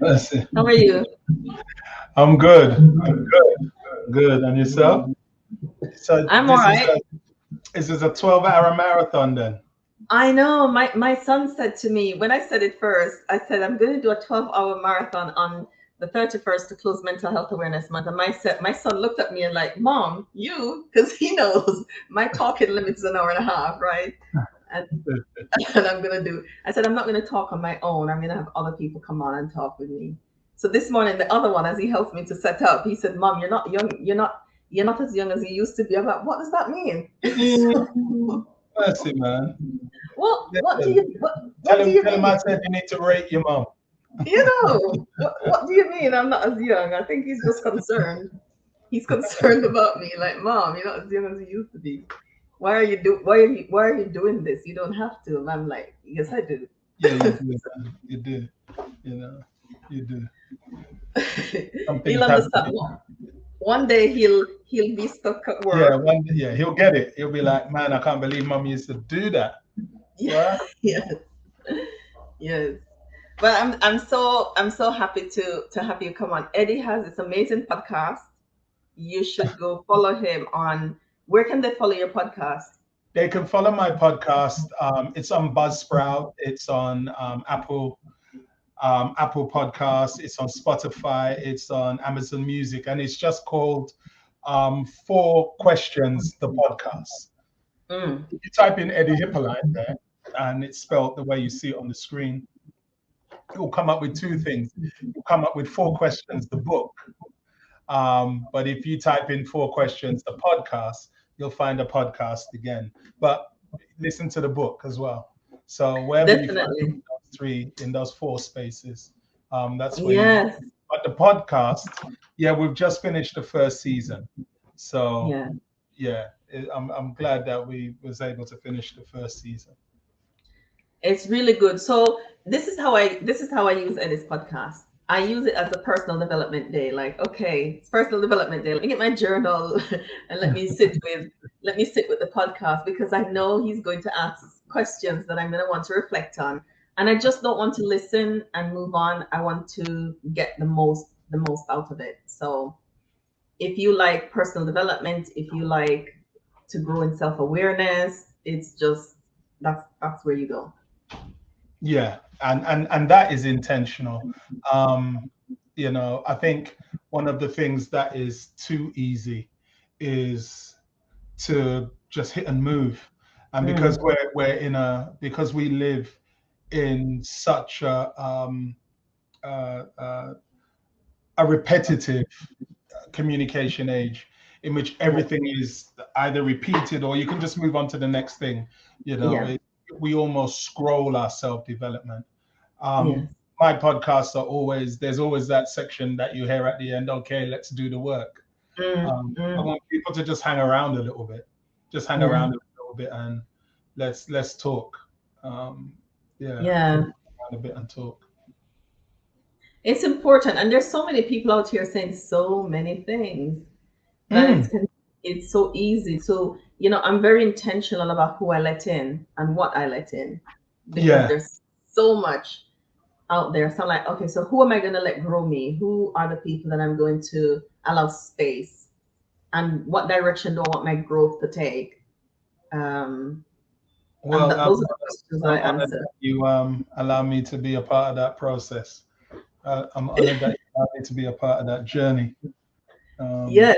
That's it. How are you? I'm good. I'm good. Good. And yourself? So I'm all right. this is a 12-hour marathon then. I know my son said to me when I said it first, I said I'm going to do a 12-hour marathon on the 31st to close Mental Health Awareness Month. And my son looked at me and like, Mom, you, because he knows my talking limit is an hour and a half, right? And, and I'm going to do, I said, I'm not going to talk on my own. I'm going to have other people come on and talk with me. So this morning, the other one, as he helped me to set up, he said, Mom, you're not young. You're not as young as you used to be. I'm like, what does that mean? Mm, That's it, man. What do Listen, you what do you tell him mean? I said you need to rate your mom. What do you mean I'm not as young? I think he's just concerned. He's concerned about me. Like, Mom, you're not as young as you used to be. Why are you doing this? You don't have to. And I'm like, yes, I do. Yeah, you do, man. You do. You know, you do. Some He'll things have to understand. be. One day he'll be stuck at Yeah, work. yeah, he'll get it. He'll be like, man, I can't believe mom used to do that. Yeah, What? yes, yes. But I'm so happy to have you come on. Eddie has this amazing podcast. You should go follow him on. Where can they follow your podcast? They can follow my podcast. It's on Buzzsprout. It's on Apple Podcasts. It's on Spotify. It's on Amazon Music, and it's just called Four Questions, the podcast. Mm. If you type in Eddie Hippolyte there, and it's spelled the way you see it on the screen, it will come up with two things. It will come up with Four Questions, the book. But if you type in Four Questions, the podcast, you'll find a podcast again. But listen to the book as well. So wherever you find Definitely. those three in those four spaces, that's where you. Yes. But the podcast, yeah, we've just finished the first season. So Yeah. yeah, I'm glad that we was able to finish the first season. It's really good. So this is how I use Eddie's podcast. I use it as a personal development day. Like, okay, it's personal development day. Let me get my journal and let me sit with the podcast because I know he's going to ask questions that I'm going to want to reflect on. And I just don't want to listen and move on. I want to get the most out of it. So if you like personal development, if you like to grow in self-awareness, it's just that's where you go. Yeah, and that is intentional. Um, I think one of the things that is too easy is to just hit and move, and because Mm. because we live in such uh, uh, a repetitive communication age in which everything is either repeated or you can just move on to the next thing. You know, Yeah. it, we almost scroll our self development. Yes. My podcasts are always there's always that section that you hear at the end. Okay, let's do the work. Mm, I mm, want people to just hang around a little bit, just hang yeah. around a little bit, and let's talk. Um, yeah, Yeah. around a bit and talk. It's important. And there's so many people out here saying so many things that Mm, it's so easy. So, I'm very intentional about who I let in and what I let in because yeah, there's so much out there. So I'm like, okay, so who am I going to let grow me? Who are the people that I'm going to allow space? And what direction do I want my growth to take? Um, and well, those are the questions I'm I honored answer. that you allow me to be a part of that process. I'm honored that you allow me to be a part of that journey. Um, Yes.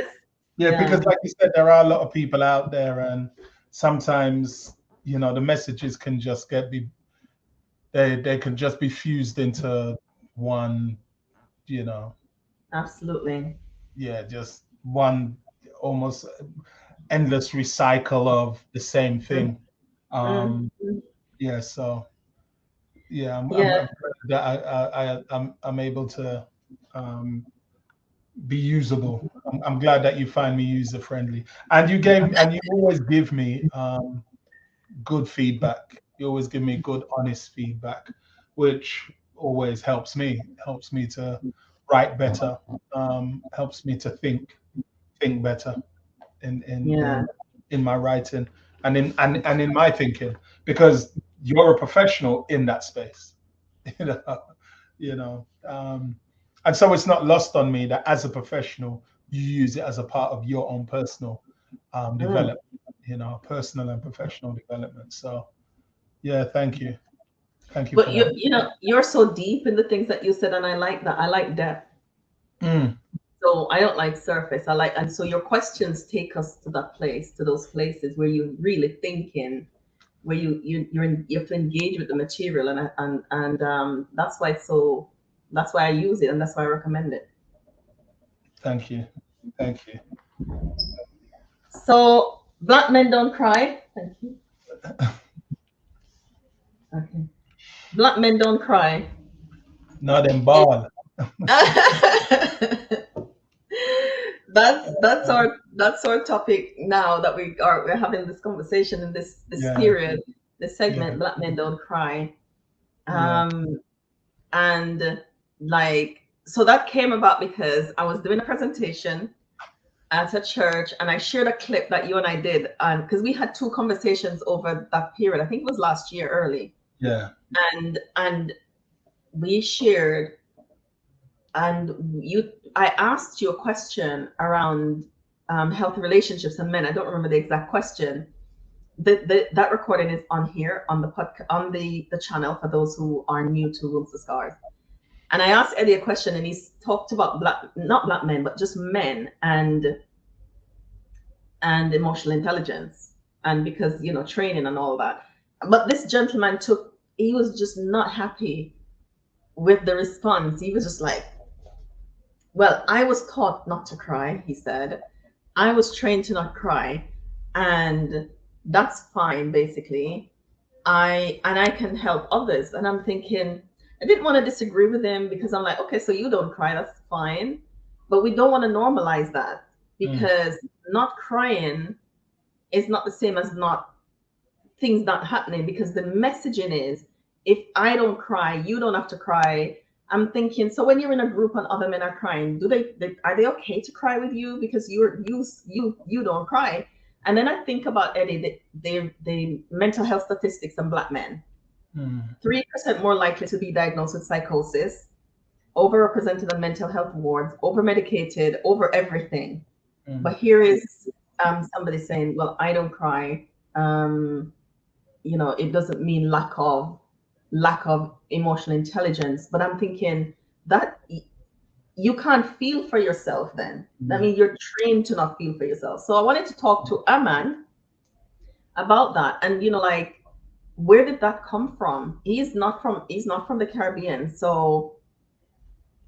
yeah, Yeah. because like you said, there are a lot of people out there, and sometimes the messages can just they can just be fused into one, you know, Absolutely. yeah, just one almost endless recycle of the same Mm, thing. mm, Um, mm. yeah, so yeah, Yeah. I'm glad that I'm able to um, be usable. I'm glad that you find me user friendly, and you always give me good feedback. You always give me good, honest feedback, which always helps me to write better, helps me to think better in in Yeah. in in my writing and in my thinking because you're a professional in that space. you know you know. And so it's not lost on me that as a professional, you use it as a part of your own personal Mm. development, personal and professional development. So yeah, thank you. Thank you for But that. you're so deep in the things that you said, and I like that. I like depth. Mm, So I don't like surface. I like, and so your questions take us to that place, to those places where you're really thinking, where you have to engage with the material, and that's why it's so. That's why I use it, and that's why I recommend it. thank you. Thank you. So black men don't cry. Thank you. Okay. Black men don't cry. Not in It, ball. that's our topic now that we're having this conversation in this Yeah, period, this yeah, segment. Black men don't cry. yeah, Um, and like, so that came about because I was doing a presentation at a church, and I shared a clip that you and I did, and because we had two conversations over that period. I think it was last year early, yeah. and we shared, and I asked you a question around healthy relationships and men. I don't remember the exact question. That recording is on here on the podcast, on the channel, for those who are new to Rooms to Scars. And I asked Eddie a question, and he talked about not black men, but just men and emotional intelligence, and because training and all that. But this gentleman he was just not happy with the response. He was just like, well, I was taught not to cry, he said. I was trained to not cry, and that's fine, basically. I can help others. And I'm thinking, I didn't want to disagree with him, because I'm like, okay, so you don't cry, that's fine. But we don't want to normalize that, Mm, because not crying is not the same as not things not happening, because the messaging is, if I don't cry, you don't have to cry. I'm thinking, so when you're in a group and other men are crying, are they okay to cry with you because you don't cry? And then I think about, Eddie, the mental health statistics on black men: mm, 3% more likely to be diagnosed with psychosis, overrepresented on mental health wards, over medicated, over everything. mm. But here is somebody saying, well, I don't cry. Um, it doesn't mean lack of emotional intelligence. But I'm thinking that you can't feel for yourself then. I Yeah. mean, you're trained to not feel for yourself. So I wanted to talk to a man about that. And like, where did that come from? He's not from the Caribbean. So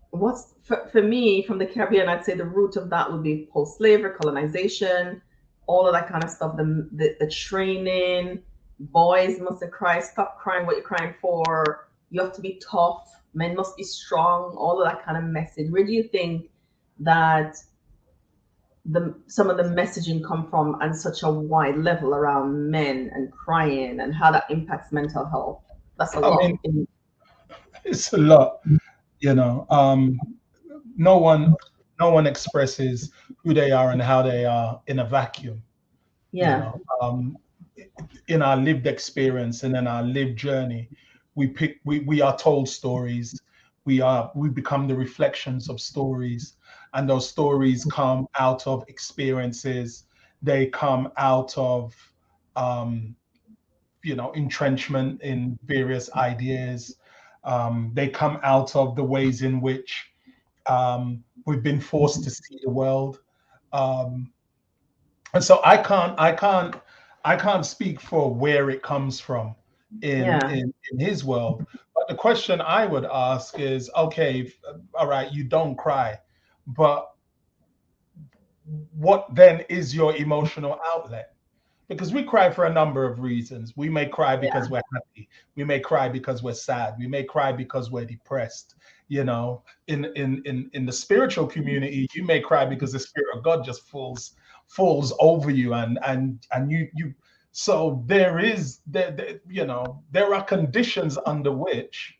what's for me from the Caribbean, I'd say the root of that would be post-slavery, colonization, all of that kind of stuff. The training, boys mustn't cry, stop crying, what you're crying for. You have to be tough. Men must be strong. All of that kind of message. Where do you think that some of the messaging come from on such a wide level around men and crying, and how that impacts mental health? That's a I mean, lot. it's a lot, you know. No one, no one expresses who they are and how they are in a vacuum, you Yeah, know. In our lived experience and in our lived journey, we are told stories. We become the reflections of stories, and those stories come out of experiences. They come out of um, entrenchment in various ideas. They come out of the ways in which we've been forced to see the world. Um, and so I can't speak for where it comes from yeah, in his world. But the question I would ask is, okay, all right, you don't cry, but what then is your emotional outlet? Because we cry for a number of reasons. We may cry because we're happy. We may cry because we're sad. We may cry because we're depressed. In the spiritual community, you may cry because the spirit of God just falls over you, and you. So there are conditions under which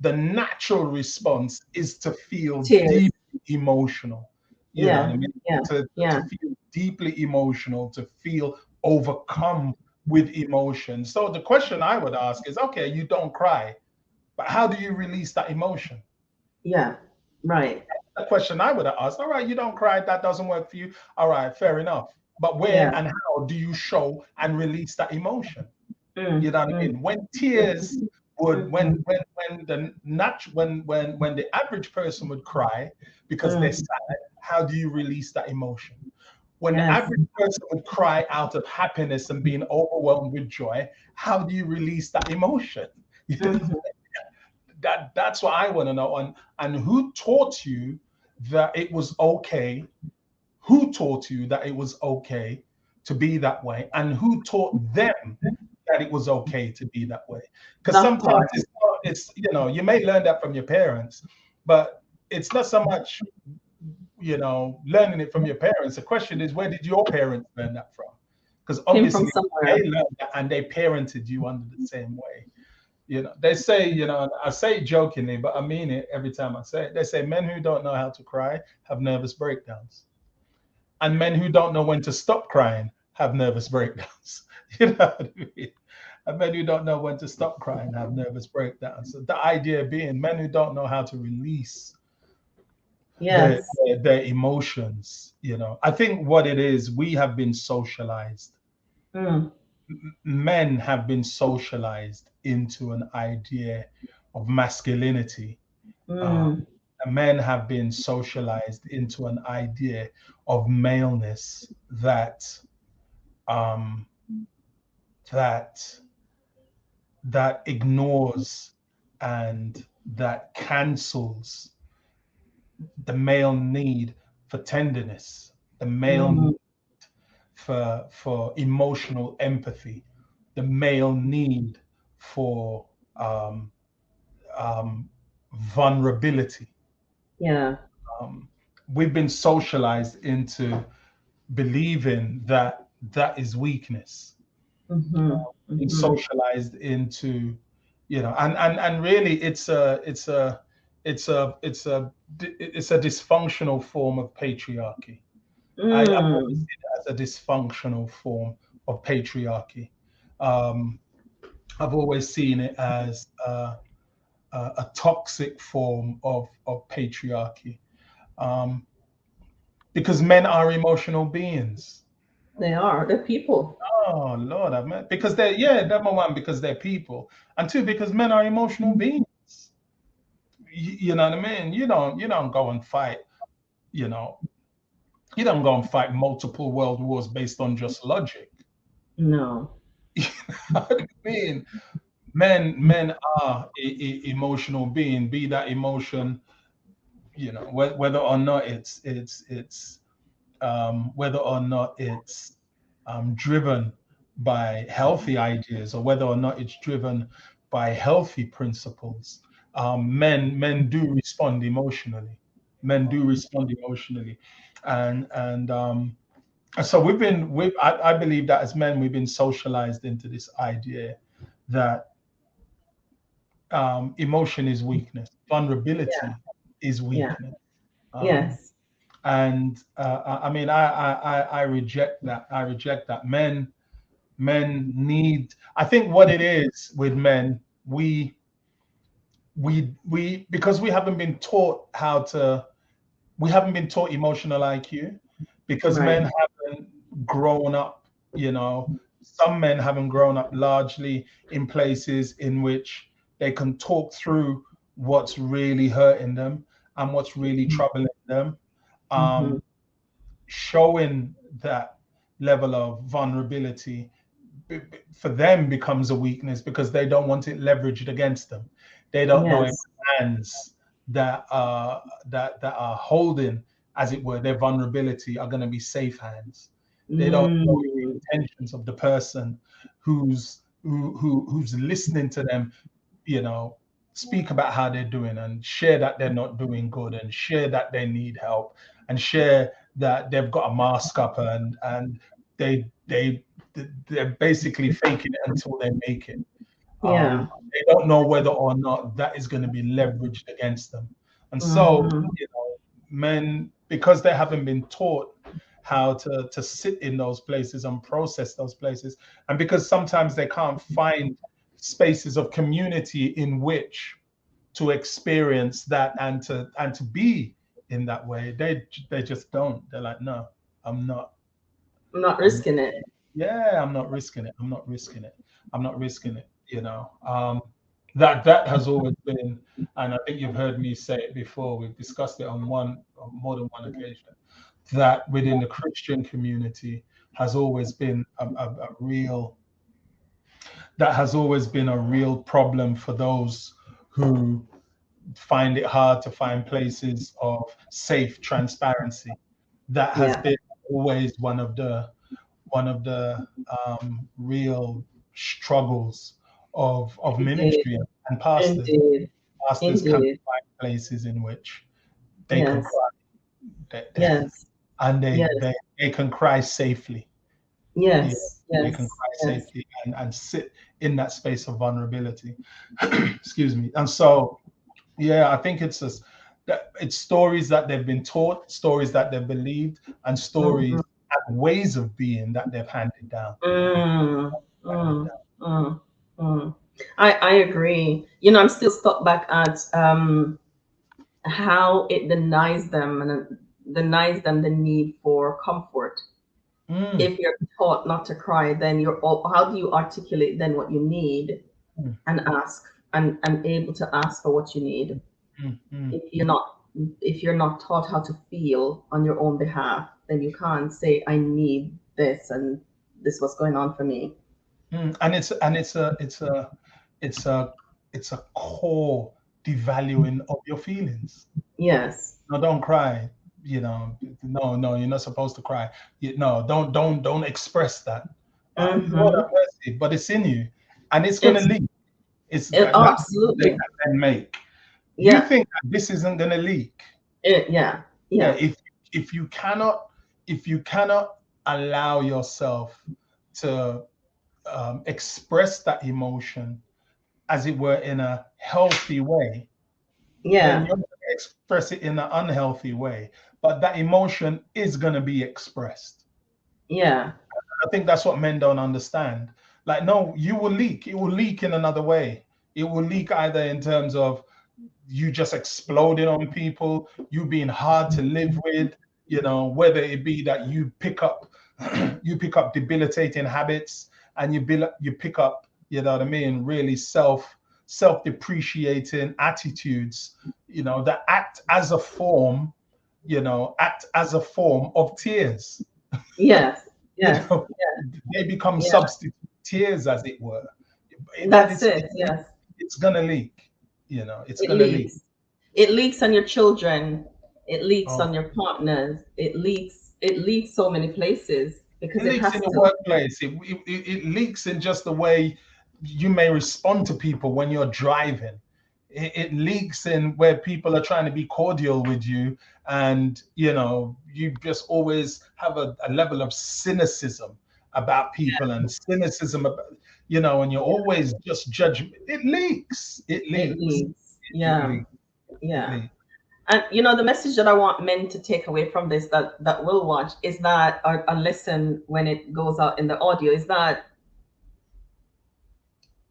the natural response is to feel tears. deeply emotional. You know what I Yeah, mean? yeah, To yeah. feel deeply emotional, to feel overcome with emotion. So the question I would ask is, okay, you don't cry, but how do you release that emotion? Yeah. Right. A question I would have asked. All right, you don't cry, that doesn't work for you. All right, fair enough. But where Yeah. and how do you show and release that emotion? You Mm, know what I mm, mean? When tears would, mm-hmm, when the when the average person would cry because they're mm. sad, how do you release that emotion? When the Yes. average person would cry out of happiness and being overwhelmed with joy, how do you release that emotion? Mm-hmm. That's what I want to know. And who taught you that it was okay? Who taught you that it was okay to be that way? And who taught them that it was okay to be that way? Because That sometimes part. it's not, it's, you know, you may learn that from your parents, but it's not so much, you know, learning it from your parents. The question is, where did your parents learn that from? Because Came from obviously they somewhere. learned that and they parented you under the same way. You know, they say, you know, I say it jokingly, but I mean it every time I say it. They say men who don't know how to cry have nervous breakdowns, and men who don't know when to stop crying have nervous breakdowns. You know what I mean? And men who don't know when to stop crying have nervous breakdowns. So the idea being men who don't know how to release Yes. their emotions, you know. I think what it is, we have been socialized. Mm, Men have been socialized into an idea of masculinity. Uh, mm. Men have been socialized into an idea of maleness um, that that ignores and that cancels the male need for tenderness, the male Mm. need for emotional empathy, the male need for um, um, vulnerability. Yeah. Um, we've been socialized into believing that that is weakness, Mm-hmm. been Mm-hmm. socialized into, you know, and really it's a dysfunctional form of patriarchy. I've always Mm. seen it as a dysfunctional form of patriarchy. um, I've always seen it as a toxic form of patriarchy, um, because men are emotional beings. They are. They're people. Oh Lord, I've met because they're, yeah, number one, because they're people, and two, because men are emotional beings. You know what I mean? You don't go and fight. You know, you don't go and fight multiple world wars based on just logic. No. You know what I mean? Men are emotional being. Be that emotion, you know, whether or not it's whether or not it's driven by healthy ideas or whether or not it's driven by healthy principles. Men do respond emotionally. Men do respond emotionally, and so I believe that as men we've been socialized into this idea that emotion is weakness, Yeah. vulnerability is Yeah. weakness. Um, Yes. and I mean, I reject that. I reject that. Men need. I think what it is with men, we because we haven't been taught emotional IQ, because Right. men haven't grown up. You know, some men haven't grown up largely in places in which they can talk through what's really hurting them and what's really troubling them. Mm-hmm. Um, Showing that level of vulnerability for them becomes a weakness because they don't want it leveraged against them. They don't know if Yes. hands that are holding, as it were, their vulnerability are going to be safe hands. They don't know Mm. the intentions of the person who's listening to them, you know, speak about how they're doing and share that they're not doing good and share that they need help and share that they've got a mask up and they they they're basically faking it until they make it. Yeah. They don't know whether or not that is going to be leveraged against them. And so, Mm-hmm. you know, men, because they haven't been taught how to sit in those places and process those places, and because sometimes they can't find spaces of community in which to experience that and to be in that way. They just don't. They're like, no, I'm not. I'm not I'm not. risking it. Yeah, I'm not risking it. I'm not risking it. I'm not risking it. That has always been, and I think you've heard me say it before. We've discussed it on more than one occasion. That within the Christian community has always been a real that has always been a real problem for those who find it hard to find places of safe transparency. That has Yeah, been always one of the real struggles of indeed, ministry and pastors. indeed, Pastors can't indeed. find places in which they can Yes, cry, yes, and they, yes, they they can cry safely. Yeah, yes, they can yes, cry yes. safely and sit in that space of vulnerability. Excuse me. And so, yeah, I think that it's stories that they've been taught, stories that they've believed, and Mhm. stories and ways of being that they've handed down. Mm, Handed mm, mm, mm. I agree. You know, I'm still stuck back at how it denies them the need for comfort. down. If you're taught not to cry, then how do you articulate then what you need Mm, and ask and able to ask for what you need mm, mm, if you're not taught how to feel on your own behalf, then you can't say I need this and this was going on for me. And it's a it's a core devaluing of your feelings. Yes. No, don't cry. No, you're not supposed to cry. No, don't express that. Lord Mm-hmm. have mercy, but it's in you, and it's gonna It's leak. That's the mistake absolutely. that men make. You Yeah. think that this isn't gonna leak. Yeah. Yeah, Yeah. if you cannot allow yourself to express that emotion, as it were, in a healthy way, then Yeah. you're going to express it in an unhealthy way. But that emotion is going to be expressed. Yeah. I think that's what men don't understand. Like, no, you will leak. It will leak in another way. It will leak either in terms of you just exploding on people, you being hard to live with, whether it be that you pick up you pick up debilitating habits, and you pick up, what I mean, really self-depreciating attitudes, that act as a form of tears. Yes. you Yes. know they become Yeah. substitute tears, as it were. And That's it. Yes. it's gonna leak. It's It gonna leak. leaks. It leaks on your children. It leaks Oh, on your partners. It leaks so many places because it it leaks has in your to. workplace. It leaks in just the way you may respond to people when you're driving. It leaks in where people are trying to be cordial with you, and you just always have a level of cynicism about people, and cynicism about, and you're always just judging. It leaks. It It leaks. leaks. It Yeah. leaks. It Yeah. leaks. And the message that I want men to take away from this, that will watch, is that, or listen when it goes out in the audio, is that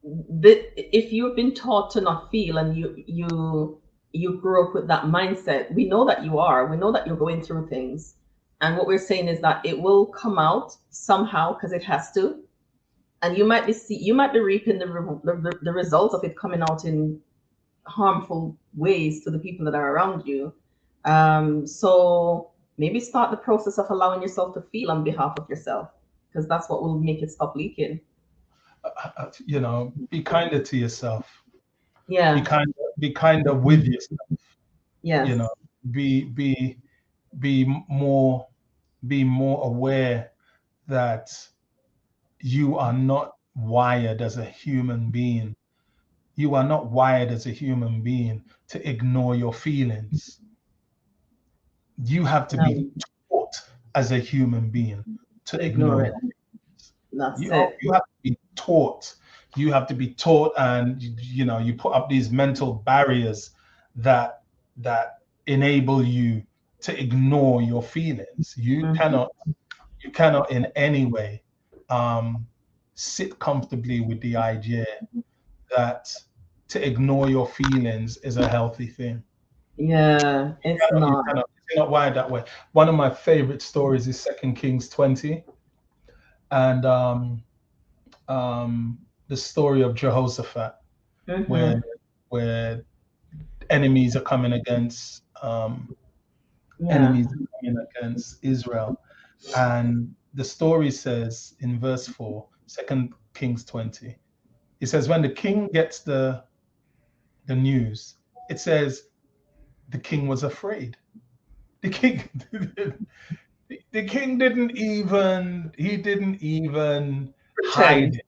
if you've been taught to not feel, and you grew up with that mindset, we know that you're going through things, and what we're saying is that it will come out somehow because it has to, and you might be reaping the results of it coming out in harmful ways to the people that are around you. So maybe start the process of allowing yourself to feel on behalf of yourself, because that's what will make it stop leaking. Be kinder to yourself. Be Yeah. kind. Be kinder with yourself. You Yes. know, be be be more be more aware that you are not wired as a human being. You are not wired as a human being to ignore your feelings. You have to be No, taught as a human being to to ignore ignore it. your That's you it. you have to be taught. You have to be taught, and you put up these mental barriers that enable you to ignore your feelings. Hmm. You cannot in any way um, sit comfortably with the idea that to ignore your feelings is a healthy thing. Yeah, it's not. It's not wired that way. One of my favorite stories is Second Kings 20, and the story of Jehoshaphat, where Mm-hmm. where enemies are coming against Yeah. Israel. And the story says in verse 4, Second Kings 20, it says, when the king gets the news, it says the king was afraid. The king the king didn't even hide Pretend. it.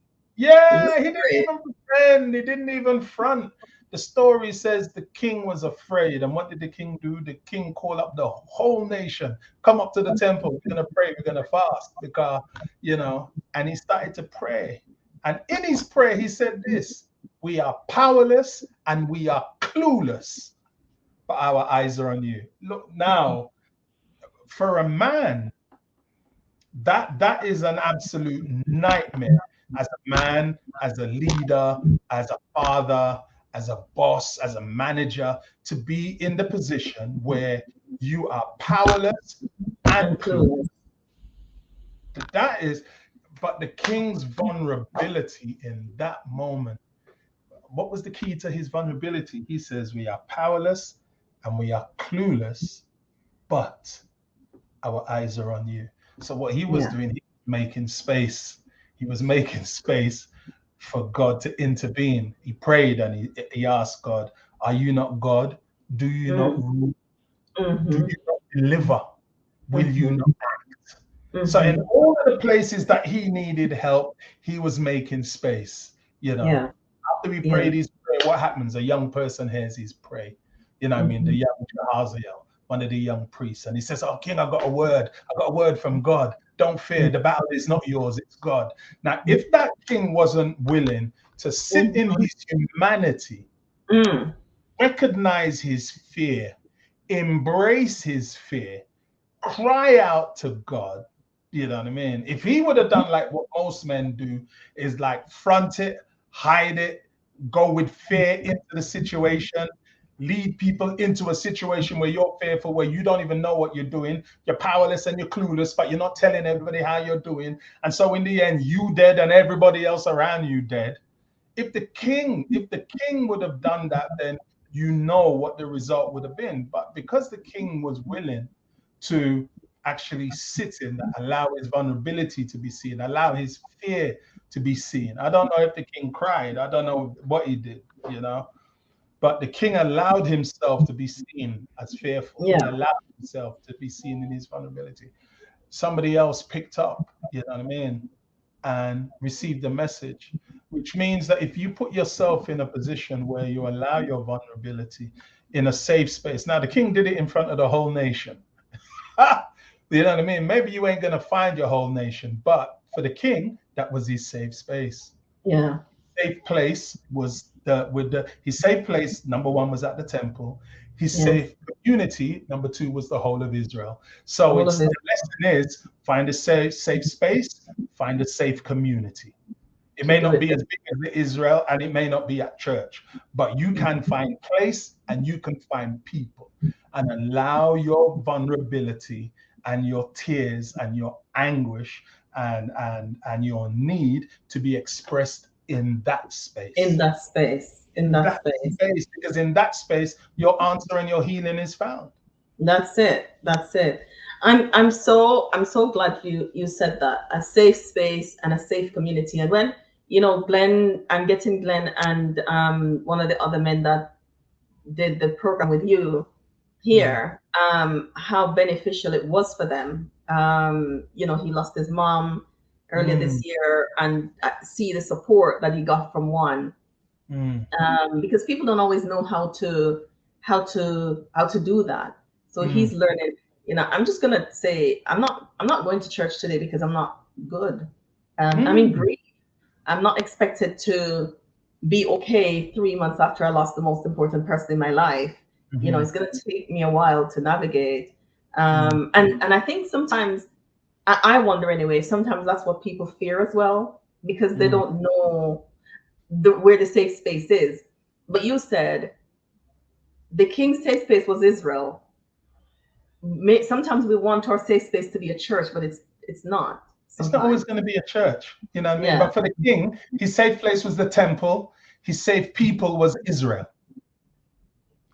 He was Yeah, he didn't afraid. even pretend, he didn't even front. The story says the king was afraid. And what did the king do? The king called up the whole nation, come up to the temple, we're gonna pray, we're gonna fast, because and he started to pray. And in his prayer, he said this: we are powerless and we are clueless, but our eyes are on you. Look now, for a man, that is an absolute nightmare, as a man, as a leader, as a father, as a boss, as a manager, to be in the position where you are powerless and And clueless. clueless. That is, but the king's vulnerability in that moment, what was the key to his vulnerability? He says we are powerless and we are clueless, but our eyes are on you. So what he was Yeah. doing, he was making space. He was making space for God to intervene. He prayed and he asked God, are you not God? Do you not Mm. rule? Do Mm-hmm. you not deliver? Will you Mm-hmm. not act? So in Mm-hmm. all of the places that he needed help, he was making space. You know, Yeah. after we Yeah. prayed his prayer, what happens? A young person hears his pray. I mean, the Mm-hmm. young Jehaziel, one of the young priests, and he says, "Oh, King, I got a word. I got a word from God. Don't fear. The battle is not yours; it's God." Now, if that king wasn't willing to sit in Mm-hmm. his humanity, Mm. recognize his fear, embrace his fear, cry out to God. You know what I mean? If he would have done like what most men do, is like front it, hide it, go with fear into the situation, lead people into a situation where you're fearful, where you don't even know what you're doing, you're powerless and you're clueless, but you're not telling everybody how you're doing. And so in the end, you dead and everybody else around you dead. If the king would have done that, then you know what the result would have been. But because the king was willing to actually sit in that, allow his vulnerability to be seen, allow his fear to be seen. I don't know if the king cried. I don't know what he did. But the king allowed himself to be seen as fearful. He Yeah. allowed himself to be seen in his vulnerability. Somebody else picked up, you know what I mean, and received the message, which means that if you put yourself in a position where you allow your vulnerability in a safe space. Now, the king did it in front of the whole nation. You know what I mean? Maybe you ain't going to find your whole nation, but for the king, that was his safe space. Yeah. Safe place was his safe place. Number one was at the temple. His Yes. safe community. Number two was the whole of Israel. The So whole of it's it. the lesson is find a safe space, find a safe community. It To may do not it. be as big as Israel and it may not be at church, but you can find place and you can find people and allow your vulnerability and your tears and your anguish and your need to be expressed in that In space. that space. In In that that space. space, because in that space, your answer and your healing is found. That's it. That's it. I'm so glad you said that, a safe space and a safe community. And when Glenn, I'm getting Glenn and one of the other men that did the program with you Mm, here, how beneficial it was for them. He lost his mom earlier mm, this year, and see the support that he got from one, mm, because people don't always know how to do that. So he's mm, learning. I'm just gonna say I'm not going to church today because I'm not good. I'm in mm, grief. I'm not expected to be okay 3 months after I lost the most important person in my life. It's mhm, gonna take me a while to navigate. mm, And I think sometimes I wonder anyway. Sometimes that's what people fear as well, because they mm, don't know where the safe space is. but you said the king's safe space was Israel. Sometimes we want our safe space to be a church, but it's not. It's not always Sometimes, going to be a church, you know what I mean? yeah, But for the king, his safe place was the temple. His safe people was Israel.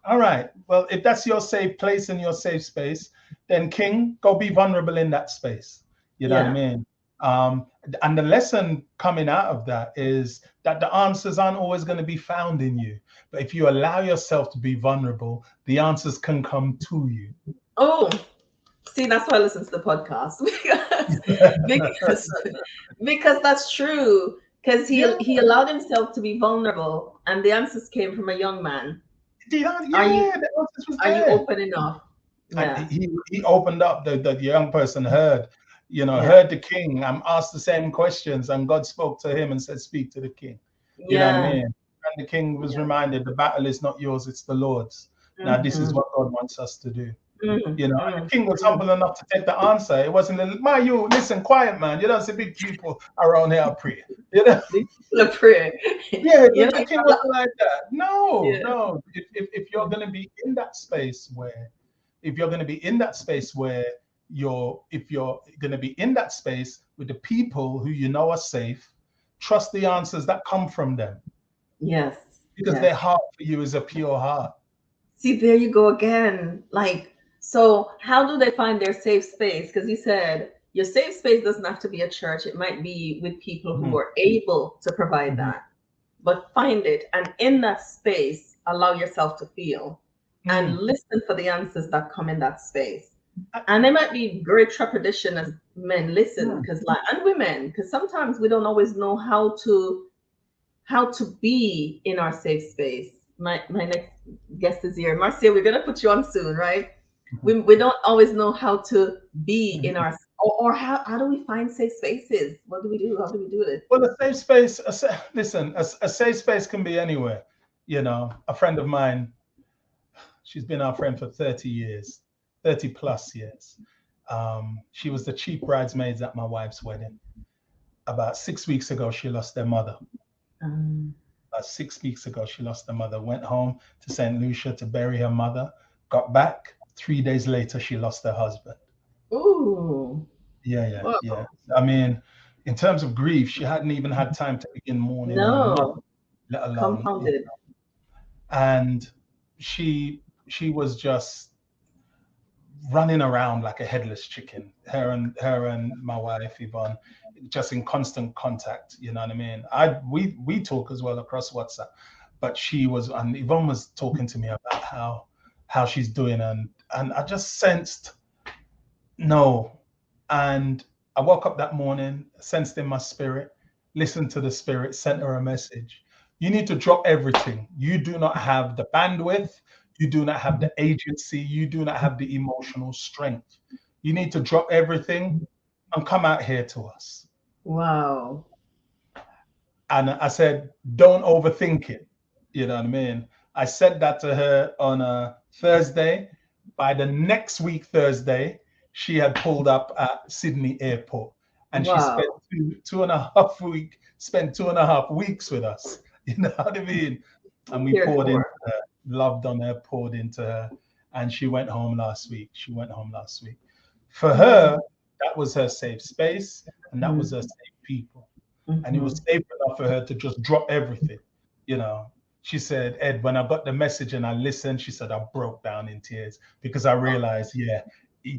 All right. Well, if that's your safe place and your safe space, then king, go be vulnerable in that space. You know what I yeah, mean? Um, and the lesson coming out of that is that the answers aren't always going to be found in you. But if you allow yourself to be vulnerable, the answers can come to you. oh, see, that's why I listen to the podcast because because that's true. Because Yeah, he allowed himself to be vulnerable, and the answers came from a young man. Are you the answers was are you there. open enough? And Yeah, he opened up, the young person heard, yeah, heard the king. I'm asked the same questions, and God spoke to him and said, speak to the king. You know what I yeah, mean? And the king was yeah. reminded, the battle is not yours, it's the Lord's. Now this is Mm-hmm, what God wants us to do. And the king was mm-hmm. humble enough to take the answer. It wasn't, my, you listen, quiet man, you don't see big people around here pray. You know. The people of prayer. Yeah, You know, the king wasn't like that. No, yeah, no. If you're going to be in that space where, if you're going to be in that space where if you're going to be in that space with the people who you know are safe, trust the answers that come from them yes, because yes. their heart for you is a pure heart. See, there you go again. Like, so how do they find their safe space? Because you said your safe space doesn't have to be a church. It might be with people who Mhm, are able to provide mhm, that. But find it, and in that space, allow yourself to feel and mhm. listen for the answers that come in that space. Uh, And there might be great trepidation as men listen, mm, because like, and women, because sometimes we don't always know how to be in our safe space. My next guest is here. Marcia, we're gonna put you on soon, right? mhm, We don't always know how to be in mhm. our, or how do we find safe spaces? What do we do? How do we do it? Well, a safe space, listen, a safe space can be anywhere. A friend of mine, she's been our friend for 30 years, 30 plus years. She was the chief bridesmaids at my wife's wedding. About 6 weeks ago, she lost their mother. Um, 6 weeks ago, she lost her mother, went home to St. Lucia to bury her mother, got back. 3 days later, she lost her husband. ooh, Yeah, yeah, well, yeah. I mean, in terms of grief, she hadn't even had time to begin mourning her mother, no, let alone, compounded. and she was just running around like a headless chicken. Her and my wife Yvonne, just in constant contact. You know what I mean? We talk as well across WhatsApp, but and Yvonne was talking to me about how she's doing, and I just sensed no, and I woke up that morning, sensed in my spirit, listened to the spirit, sent her a message. You need to drop everything. You do not have the bandwidth. You do not have the agency. You do not have the emotional strength. You need to drop everything and come out here to us. Wow. And I said, don't overthink it. You know what I mean? I said that to her on a Thursday. By the next week, Thursday, she had pulled up at Sydney Airport and she spent Wow. spent 2.5 weeks with us. You know what I mean? And we Cared poured into for. her, loved on her, poured into her. And she went home last week. She went home last week. For her, that was her safe space and that was her Mm-hmm. safe people, and it was Mm-hmm. safe enough for her to just drop everything. You know, she said, Ed, when I got the message and I listened, she said, I broke down in tears because I realized, yeah,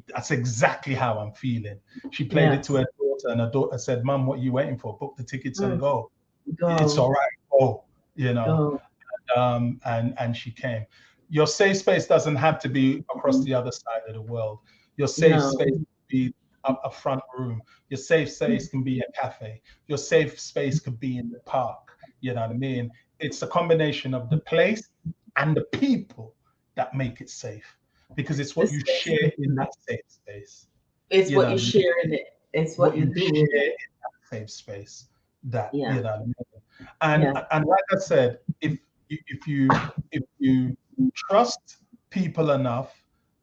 that's exactly how I'm feeling. She played it to Yes. her daughter, and her daughter said, Mum, what are you waiting for? Book the tickets and Mm. go. It's Go, all right. Go, you know. go. And she came. Your safe space doesn't have to be across the other side of the world. Your safe No. space can be a front room. Your safe space can be a cafe. Your safe space could be in the park. You know what I mean? It's a combination of the place and the people that make it safe, because it's what This you space, share in that safe space. it's You what know you what I mean? share in it. It's what What you you do with share it. in that safe space, that, Yeah. you know what I mean? and Yeah. and like I said, if you trust people enough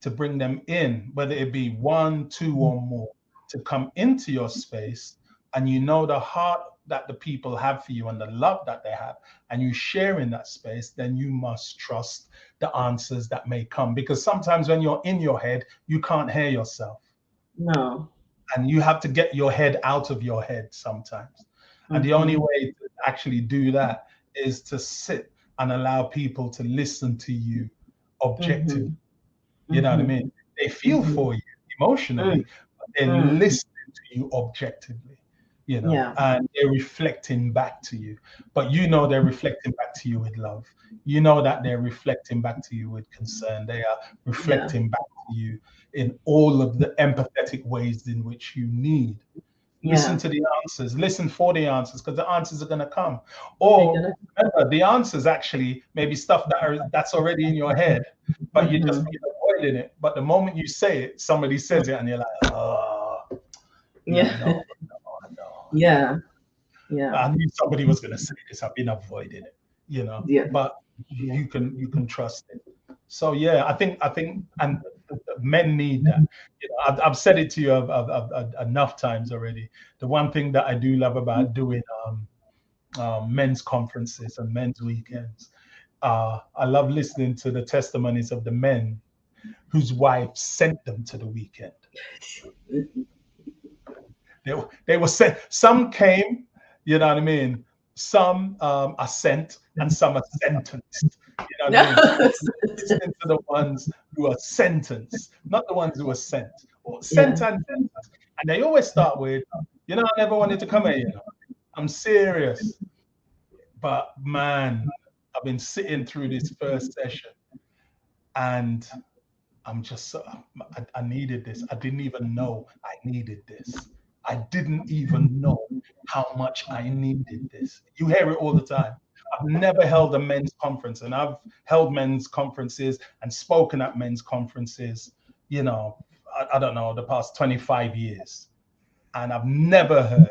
to bring them in, whether it be one, two, or more, to come into your space, and you know the heart that the people have for you and the love that they have, and you share in that space, then you must trust the answers that may come. Because sometimes when you're in your head, you can't hear yourself. No. And you have to get your head out of your head sometimes. And the only Mm-hmm. way to actually do that is to sit and allow people to listen to you objectively. Mm-hmm. You know what I Mm-hmm. mean? They feel Mm-hmm. for you emotionally, but they're Mm-hmm. listening to you objectively, Yeah. and they're reflecting back to you. But they're reflecting back to you with love. That they're reflecting back to you with concern. They are Yeah. reflecting back to you in all of the empathetic ways in which you need. Listen Yeah. to the answers. Listen for the answers, because the answers are going to come. They're Or gonna. remember, the answers actually maybe stuff that's already in your head, but you just Mm-hmm. been avoiding it. But the moment you say it, somebody says it, and you're like, oh, yeah, Yeah. no. Yeah. Yeah. I knew somebody was going to say this. I've been avoiding it, Yeah. but Yeah. you can trust it. So yeah, I think, and men need that. I've said it to you enough times already. The one thing that I do love about doing men's conferences and men's weekends, I love listening to the testimonies of the men whose wives sent them to the weekend. They were sent. Some came, you know what I mean. Some are sent, and some are sentenced. You know what I No. mean. Listening to the ones who are sentenced, not the ones who are sent. Or sent Yeah. and sentenced. And they always start with, I never wanted to come here. I'm serious, but man, I've been sitting through this first session, and I'm just so I needed this. I didn't even know I needed this. I didn't even know how much I needed this. You hear it all the time. I've never held a men's conference, and I've held men's conferences and spoken at men's conferences, I don't know, the past 25 years. And I've never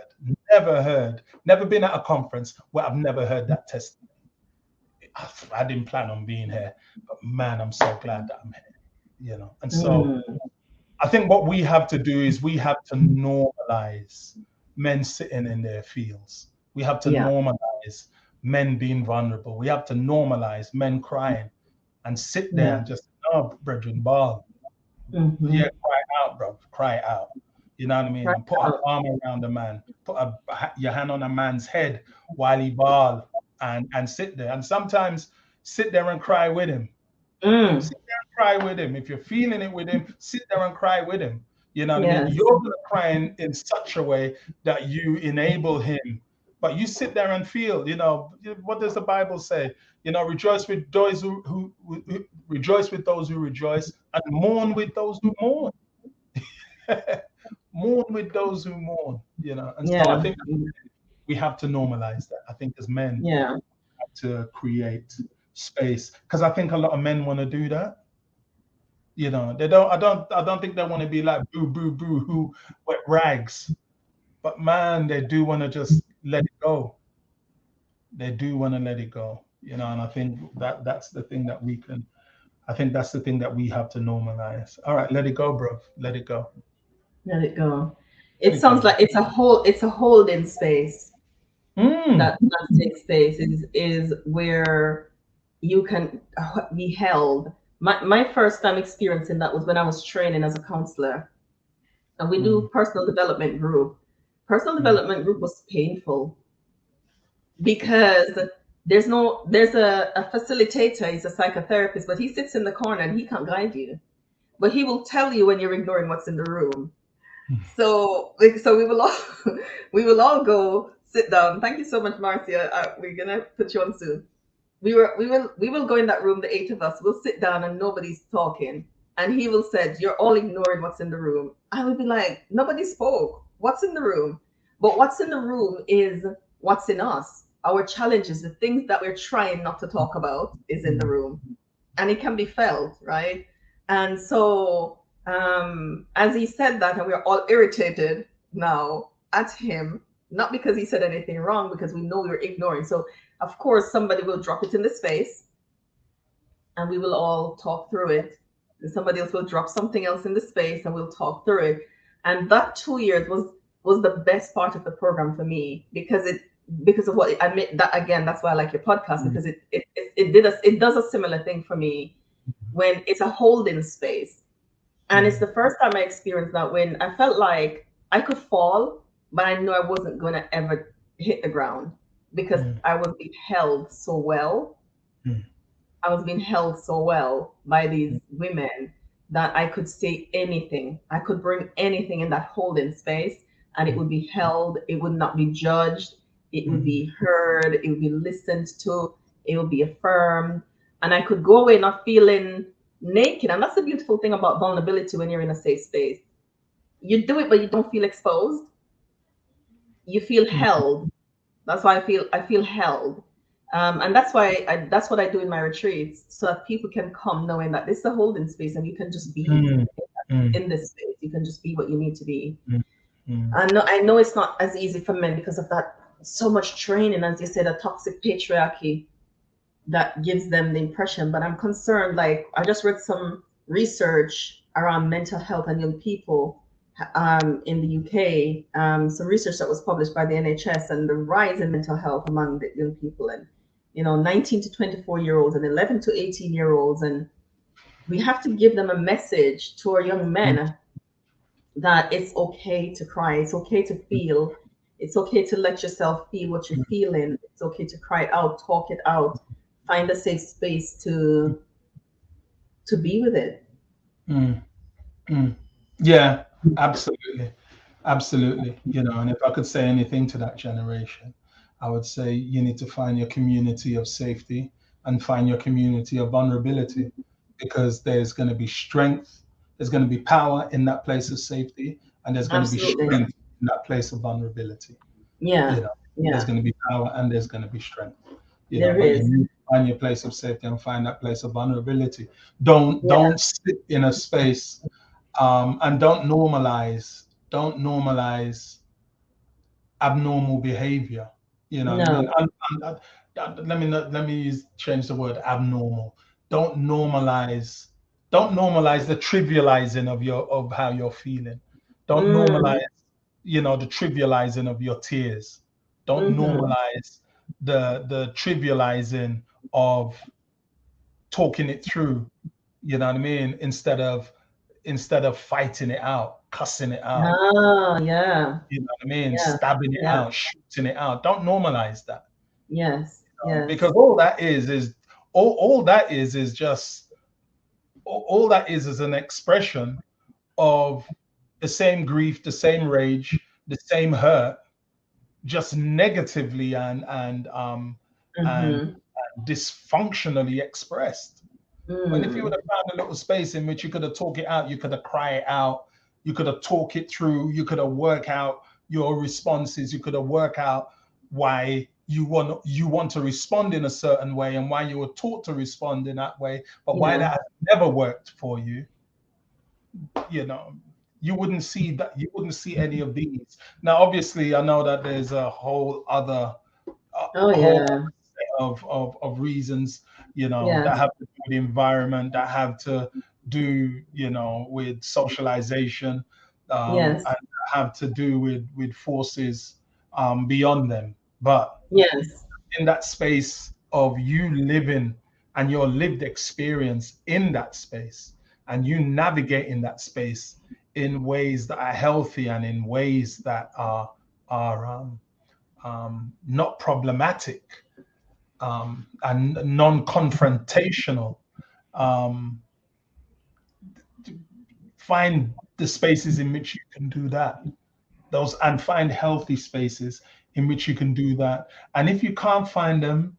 been at a conference where I've never heard that testimony. I didn't plan on being here, but man, I'm so glad that I'm here. And so Mm. I think what we have to do is we have to normalize men sitting in their fields. We have to Yeah. normalize men being vulnerable. We have to normalize men crying and sit there Yeah. and just, oh, brethren, ball. Mm-hmm. Yeah, cry out, bro. Cry out. You know what I mean? Right And put an out. arm around a man. Put your hand on a man's head while he bawl, and sit there. And sometimes sit there and cry with him. Mm. Sit there and cry with him. If you're feeling it with him, sit there and cry with him. You know what I mean? Yes. You're gonna cry in such a way that you enable him. But you sit there and feel, what does the Bible say? Rejoice with those who rejoice with those who rejoice, and mourn with those who mourn. Mourn with those who mourn, And so I Yeah. think we have to normalize that. I think as men Yeah. have to create space, because I think a lot of men want to do that. They don't. I don't think they want to be like boo, boo, boo, who wet rags. But man, they do want to just let it go. They do want to let it go. And I think that's the thing that we can. I think that's the thing that we have to normalize. All right, let it go, bro. Let it go. Let it go. Let It it go, sounds bro. like it's a holding space Mm. that safe space is where you can be held. My first time experiencing that was when I was training as a counselor, and we Mm. do personal development group. Personal Mm. development group was painful because there's a facilitator, he's a psychotherapist, but he sits in the corner and he can't guide you, but he will tell you when you're ignoring what's in the room. So we will all we will all go sit down. Thank you so much, Marcia. We're gonna put you on soon. We will go in that room. The eight of us will sit down and nobody's talking. And he will said, "You're all ignoring what's in the room." I would be like, "Nobody spoke. What's in the room?" But what's in the room is what's in us. Our challenges, the things that we're trying not to talk about, is in the Mm. room, and it can be felt, right? And so, as he said that, and we're all irritated now at him, not because he said anything wrong, because we know we're ignoring. So, of course, somebody will drop it in the space, and we will all talk through it. And somebody else will drop something else in the space, and we'll talk through it. And that 2 years was the best part of the program for me, because because of what I admit that again, that's why I like your podcast, Mm, because it does a similar thing for me when it's a holding space. And it's mm, the first time I experienced that, when I felt like I could fall, but I knew I wasn't gonna ever hit the ground because mm, I was being held so well. mm, I was being held so well by these mm, women that I could say anything. I could bring anything in that holding space, and it mm, would be held. It would not be judged. It would mm, be heard. It would be listened to. It would be affirmed. And I could go away not feeling naked. And that's the beautiful thing about vulnerability when you're in a safe space. You do it, but you don't feel exposed. You feel mm, held. That's why I feel held, and that's what I do in my retreats, so that people can come knowing that this is a holding space, and you can just be mm, mm, in this space. You can just be what you need to be. mm, mm, I know it's not as easy for men because of that, so much training, as you said, a toxic patriarchy that gives them the impression. But I'm concerned. Like, I just read some research around mental health and young people in the UK, some research that was published by the NHS, and the rise in mental health among the young people, and 19 to 24-year-olds and 11 to 18-year-olds. And we have to give them a message to our young mm, men that it's okay to cry, it's okay to feel, it's okay to let yourself feel what you're feeling, it's okay to cry it out, talk it out, find a safe space to be with it. mm, mm. Yeah, absolutely. Absolutely. And if I could say anything to that generation, I would say you need to find your community of safety and find your community of vulnerability, because there's going to be strength, there's going to be power in that place of safety, and there's going to be Absolutely. strength in that place of vulnerability. Yeah. You know, there's Yeah. going to be power and there's going to be strength. There But you is. need to find your place of safety and find that place of vulnerability. Don't Yeah. sit in a space, and don't normalize abnormal behavior. You know what I mean? No. Change the word abnormal. Don't normalize don't normalize the trivializing of how you're feeling. Don't normalize, Mm. the trivializing of your tears. Don't Mm-hmm. normalize the trivializing of talking it through, you know what I mean? Instead of fighting it out, cussing it out, Ah, yeah. you know what I mean? Yeah. Stabbing it Yeah. out, shooting it out. Don't normalize that. Yes. Because Yes. all that is an expression of the same grief, the same rage, the same hurt, just negatively and Mm-hmm. dysfunctionally expressed. When if you would Mm. have found a little space in which you could have talk it out, you could have cry it out, you could have talk it through, you could have work out your responses, you could have work out why you want to respond in a certain way and why you were taught to respond in that way, but why Yeah. that has never worked for you, you know, you wouldn't see any of these. Now, obviously, I know that there's Oh, a whole yeah. set of reasons, Yeah. that have to do with the environment, that have to do, with socialization, Yes. and have to do with forces beyond them. But Yes. in that space of you living and your lived experience in that space, and you navigating that space in ways that are healthy and in ways that are not problematic, and non-confrontational. Um, find the spaces in which you can do that. Those and find healthy spaces in which you can do that. And if you can't find them,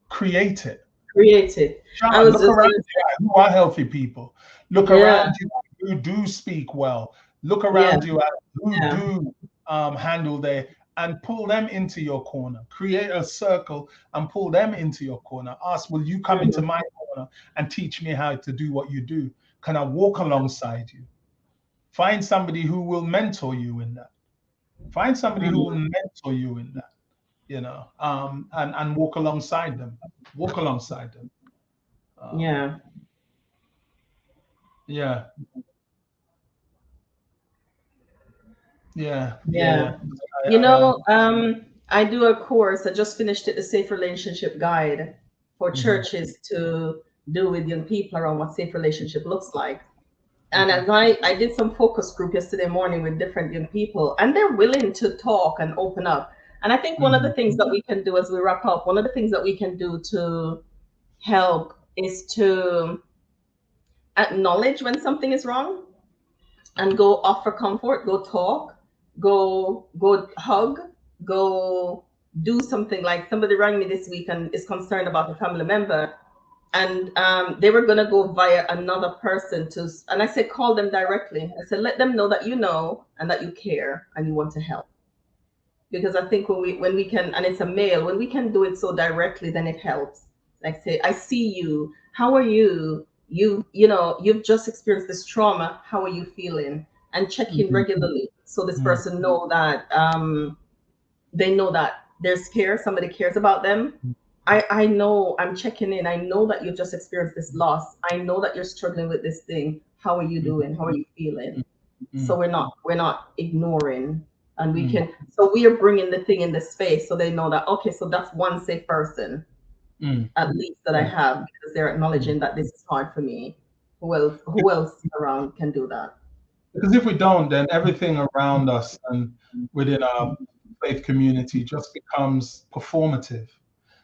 create it. Created. I Sean, was look just around gonna you at who are healthy people. Look say, yeah. around you at who do speak well. Look Yeah. around you at who Yeah. do handle their and pull them into your corner. Create a circle and pull them into your corner. Ask, will you come into Mm. my corner and teach me how to do what you do? Can I walk alongside you? Find somebody who will mentor you in that. Find somebody who will Mm. mentor you in that, and walk alongside them. Walk alongside them. Um, Yeah. yeah. Yeah, yeah, yeah. Yeah. I, You I know, I do a course. I just finished it, the Safe Relationship Guide for Mhm. churches to do with young people around what safe relationship looks like. And Mhm. as I did some focus group yesterday morning with different young people, and they're willing to talk and open up. And I think one of the Mhm. things that we can do as we wrap up, one of the things that we can do to help is to acknowledge when something is wrong and go offer comfort, go talk, go hug, go do something. Like somebody rang me this week and is concerned about a family member, and they were gonna go via another person to, and I said call them directly. I said let them know that you know and that you care and you want to help, because I think when we can, and it's a male, when we can do it so directly, then it helps. Like say, I see you. How are you? You've just experienced this trauma. How are you feeling? And check in Mhm. regularly so this Mhm. person know that they know that there's care. Somebody cares about them. I know I'm checking in. I know that you've just experienced this loss. I know that you're struggling with this thing. How are you doing? How are you feeling? So Mhm. we're not ignoring, and we Mhm. can, so we are bringing the thing in the space so they know that okay, so that's one safe person Mhm. at least that I Yeah. have, because they're Mhm. acknowledging that this is hard for me. Who else around can do that? Because if we don't, then everything around us and within our faith community just becomes performative.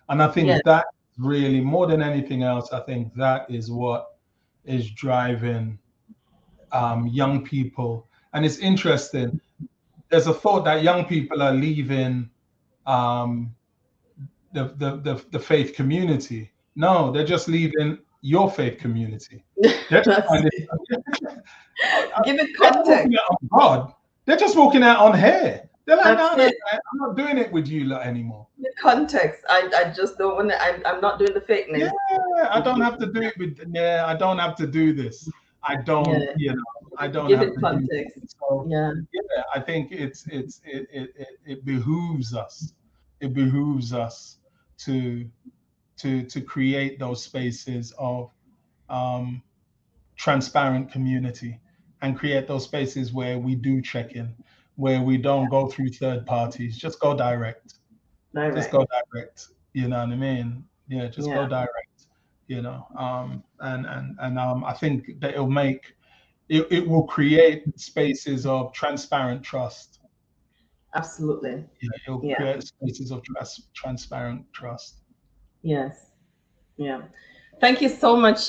And I Yes. think that really, more than anything else, I think that is what is driving young people. And it's interesting. There's a thought that young people are leaving um, the faith community. No, they're just leaving your faith community. They're just That's finding, it. they're Give it not context. walking out on God. They're just walking out on hair. They're like, That's no, no, it. I'm not doing it with you lot anymore. The context. I just don't want to. I'm not doing the Yeah, fakeness. I don't have to do it with. Yeah, I don't have to do this. I don't. Yeah. I don't Give have it to do context. this. So Yeah. yeah, I think it behooves us. It behooves us to to create those spaces of um, transparent community and create those spaces where we do check in, where we don't go through third parties. Just go direct. Just Direct. go direct. You know what I mean? Yeah, just Yeah. go direct. And I think that it'll make it will create spaces of transparent trust. Absolutely. Yeah, it'll Yeah. create spaces of transparent trust. Yes. Yeah. Thank you so much.